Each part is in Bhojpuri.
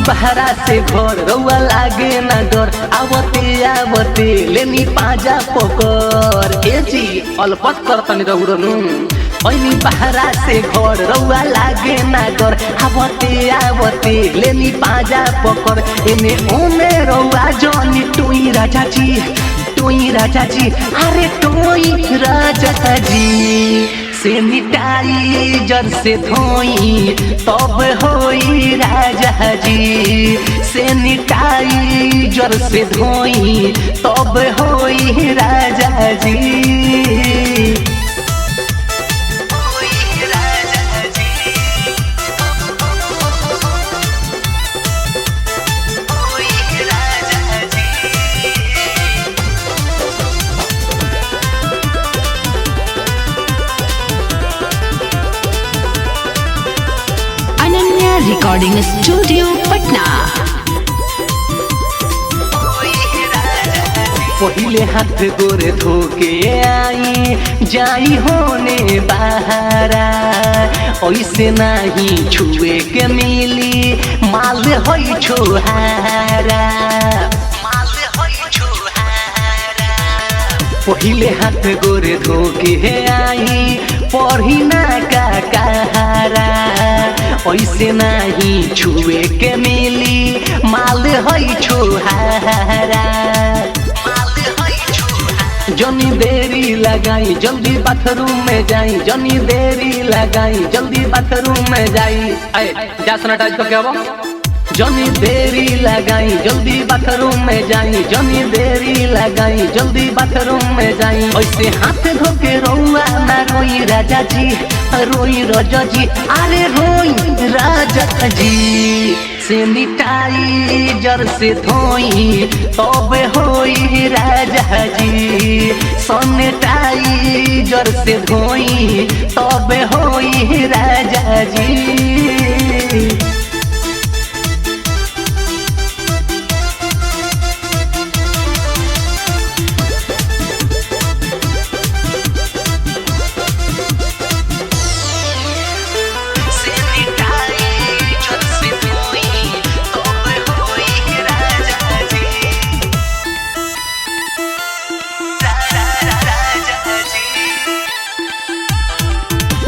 बहरा से घर रउआ लागे ना डर आवते आवते लेनी पाजा पकर ए जी अलपत कर तनी रउरनु ऐनी बहरा से घर रउआ लागे ना डर आवते आवते लेनी पाजा पकर एने ओने रउआ जनी टोई राजा जी अरे टोई राजा जी सैनिटाइजर से धोई तब होई राजा जी सैनिटाइजर से धोई तब होई राजा जी। Recording studio Patna. पहले हाथ गोरे धोके आई जाई होने बहारा ऐसे नहीं छुए के मिली माल होई छोहारा पहले हाथ गोरे धोके आई पढ़ी ना का कहारा ऐसे नहीं छुए के मिली माल होई छोहारा जनी देरी लगाई जल्दी बाथरूम में जाई जनी देरी लगाई जल्दी बाथरूम में जाई जा सैनिटाइज करके आवो जनी देरी लगाई जल्दी बाथरूम में जाई जनी देरी लगाई जल्दी बाथरूम में जाई ऐसे हाथ धोके रउआ ना रोई राजा जी अरे रोई राजा जी सैनिटाइजर से धोई तब होई राजा जी सैनिटाइजर से धोई तब होई राजा जी।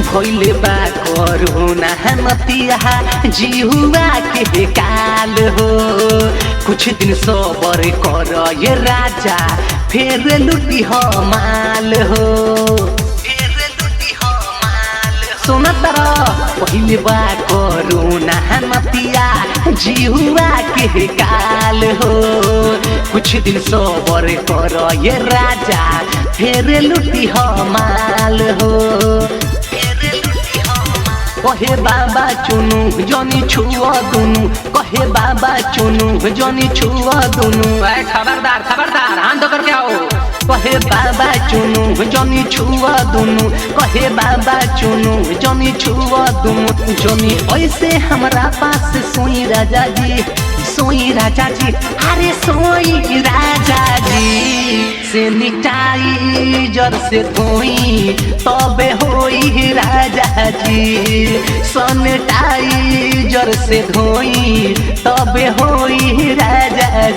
भइले बा कोरोना नतिया जिहुआ के काल हो कुछ दिन सबर कर ये राजा फिर लुटी हो माल हो सुना तारा पहले बा कोरोना नतिया जिहुआ के काल हो कुछ दिन सबर कर ये राजा फिर लुटी हो माल हो कहे बाबा चुनु जनी छुआ दुनु कहे बाबा चुनु जनी छुआ दुनु खबरदार हाथ करके आओ कहे बाबा चुनु जनी छुआ दुनु कहे बाबा चुनु जनी छुआ दुनु जनी ऐसे हमरा पास सोई राजा जी अरे सोई राजा जी सैनिटाइजर से धोई तब होई राजा जी सैनिटाइजर से धोई तब होई राजा